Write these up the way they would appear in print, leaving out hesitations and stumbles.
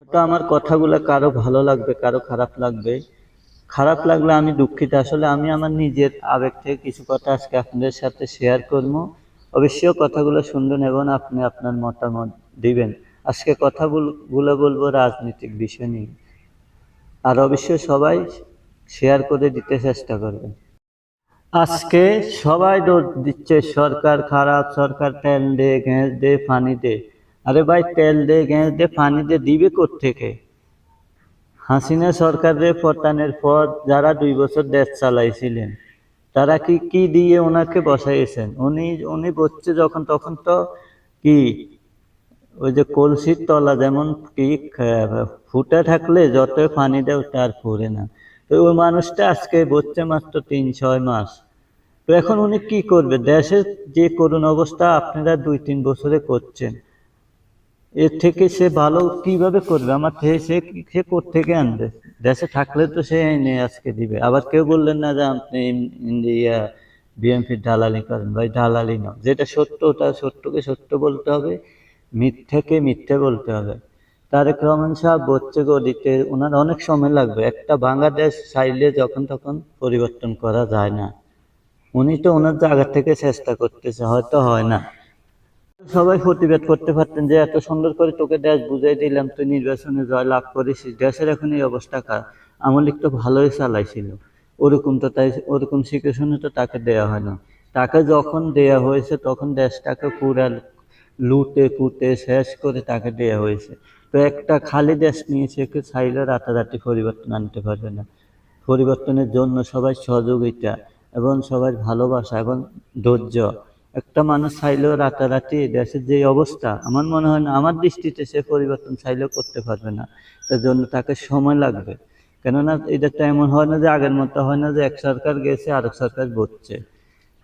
তো আমার কথাগুলো কারো ভালো লাগবে, কারো খারাপ লাগবে। খারাপ লাগলে আমি দুঃখিত। আসলে আমি আমার নিজের আবেগ থেকে কিছু কথা আজকে আপনাদের সাথে শেয়ার করব। অবশ্যই কথাগুলো শুনবেন এবং আপনি আপনার মতামত দিবেন। আজকে কথাগুলো বলবো রাজনৈতিক বিষয় নিয়ে। আর অবশ্যই সবাই শেয়ার করে দিতে চেষ্টা করবেন। আজকে সবাই দোষ দিচ্ছে সরকার খারাপ, সরকার তেল দে, গ্যাস দে, পানি দে। আরে ভাই, তেল দে, গ্যাস দে, পানি দে, দিবে কোত্থেকে? হাসিনা সরকারের পতনের পর যারা 2 বছর দেশ চালাইছিলেন, তারা কি কি দিয়ে ওনাকে বসাইছেন? উনি উনি বসছে যখন, তখন তো কি ওই যে কলসির তলা যেমন কি ফুটা থাকলে যত পানি দেও তার ফুরে না। তো ওই মানুষটা আজকে বসছে মাত্র 3-6 মাস। তো এখন উনি কি করবে? দেশের যে করুণ অবস্থা আপনারা 2-3 বছরে করছেন, এর থেকে সে ভালো কিভাবে করবে? আমার থেকে সে কোত্থেকে আনবে? দেশে থাকলে তো সে এনে আজকে দিবে। আবার কেউ বললেন না যে আপনি ইন্ডিয়া বিএনপির দালালি করেন। ভাই, দালালি না, যেটা সত্য ওটা সত্যকে সত্য বলতে হবে, মিথ্যেকে মিথ্যে বলতে হবে। তারেক রহমান সাহেব বলছে গদিতে ওনার অনেক সময় লাগবে। একটা বাংলাদেশ চাইলে যখন তখন পরিবর্তন করা যায় না। উনি তো ওনার জায়গা থেকে চেষ্টা করতেছে, হয়তো হয় না। সবাই প্রতিবাদ করতে পারতেন যে এত সুন্দর করে তোকে দেশ বুঝাই দিলাম, তুই নির্বাচনে জয় লাভ করেছিস, দেশের এখন এই অবস্থা কার? আওয়ামী লীগ তো ভালোই চালাইছিল। ওরকম তো তাই, ওরকম সিচুয়েশনে তো তাকে দেয়া হয় না। তাকে যখন দেয়া হয়েছে তখন দেশটাকে পুরা লুটে পুটে শেষ করে তাকে দেয়া হয়েছে। তো একটা খালি দেশ নিয়ে সে চাইলে রাতারাতি পরিবর্তন আনতে পারবে না। পরিবর্তনের জন্য সবাই সহযোগিতা এবং সবার ভালোবাসা এবং ধৈর্য। একটা মানুষ চাইলেও রাতারাতি দেশের যে অবস্থা, আমার মনে হয় না, আমার দৃষ্টিতে সে পরিবর্তন চাইলেও করতে পারবে না। তার জন্য তাকে সময় লাগবে। কেননা এটা তো এমন হয় না যে আগের মতো হয় না যে এক সরকার গেছে আরেক সরকার বসছে।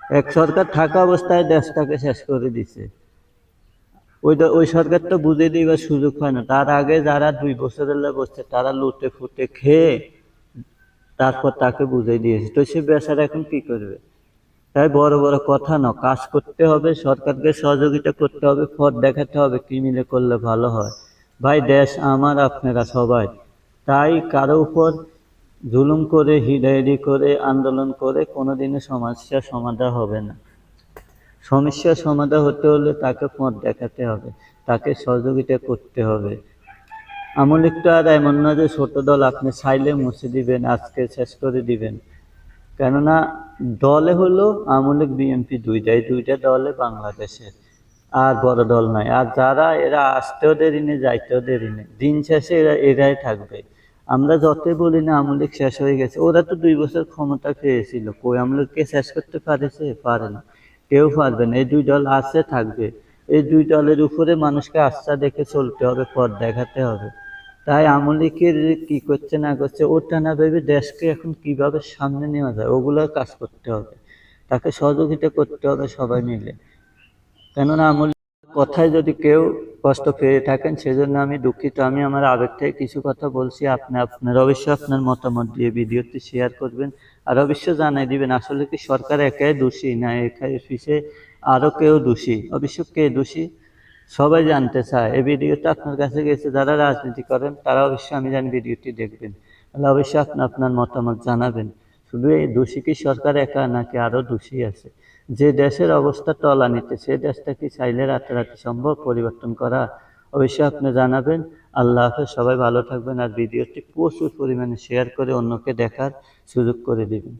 এক সরকার থাকা অবস্থায় দেশটাকে শেষ করে দিছে। ওই সরকার তো বুঝে দিবার সুযোগ হয় না। তার আগে যারা 2 বছর বসছে তারা লুটে ফুটে খেয়ে তারপর তাকে বুঝিয়ে দিয়েছে। তো সে বেচারা এখন কি করবে? তাই বড় বড় কথা না, কাজ করতে হবে, সরকারকে সহযোগিতা করতে হবে, পথ দেখাতে হবে কি মিলে করলে ভালো হয়। ভাই, দেশ আমার, আপনারা সবাই। তাই কারো উপর জুলুম করে হিড়াহিড়ি করে আন্দোলন করে কোনোদিনও সমস্যার সমাধান হবে না। সমস্যার সমাধান হতে হলে তাকে পথ দেখাতে হবে, তাকে সহযোগিতা করতে হবে। আওয়ামী লীগ তো আর এমন না যে ছোট দল আপনি চাইলে মুছে দিবেন, আজকে শেষ করে দিবেন। কেননা দলে হলো আওয়ামী লীগ বিএনপি, দুইটা দলে বাংলাদেশের। আর বড় দল নয়। আর যারা এরা আসতেও দেরি নেই, যাইতেও দেরি নেই, দিন শেষে এরাই থাকবে। আমরা যতই বলি না আওয়ামী লীগ শেষ হয়ে গেছে, ওরা তো 2 বছর ক্ষমতা পেয়েছিল, কই আওয়ামী লীগকে শেষ করতে পারেছে? পারে না, কেউ পারবে না। এই দুই দল আছে, থাকবে। এই দুই দলের উপরে মানুষকে আস্থা দেখে চলতে হবে, পথ দেখাতে হবে। তাই আওয়ামী লীগের কি করছে না করছে ওটা না ভেবে দেশকে এখন কিভাবে সামনে নেওয়া যায় ওগুলোর কাজ করতে হবে, তাকে সহযোগিতা করতে হবে সবাই মিলে। কেননা আওয়ামী লীগের কথায় যদি কেউ কষ্ট পেয়ে থাকেন সেজন্য আমি দুঃখিত। আমি আমার আবেগ থেকে কিছু কথা বলছি। আপনার অবশ্যই আপনার মতামত দিয়ে ভিডিওটি শেয়ার করবেন। আর অবশ্যই জানাই দিবেন আসলে কি সরকার একাই দোষী না একাই পিছিয়ে আরো কেউ দোষী? অবশ্য কে দোষী সবাই জানতে চায়। এই ভিডিওটা আপনার কাছে গেছে যারা রাজনীতি করেন, তারা অবশ্যই আমি জানি ভিডিওটি দেখবেন। তাহলে অবশ্যই আপনার মতামত জানাবেন। শুধু এই দোষী কি সরকার একা, নাকি আরো দোষী আছে? যে দেশের অবস্থা তলানিতে, সে দেশটা কি চাইলে রাতারাতি সম্ভব পরিবর্তন করা? অবশ্যই আপনি জানাবেন। আল্লাহ হাফেজ, সবাই ভালো থাকবেন। আর ভিডিওটি প্রচুর পরিমাণে শেয়ার করে অন্যকে দেখার সুযোগ করে দিবেন।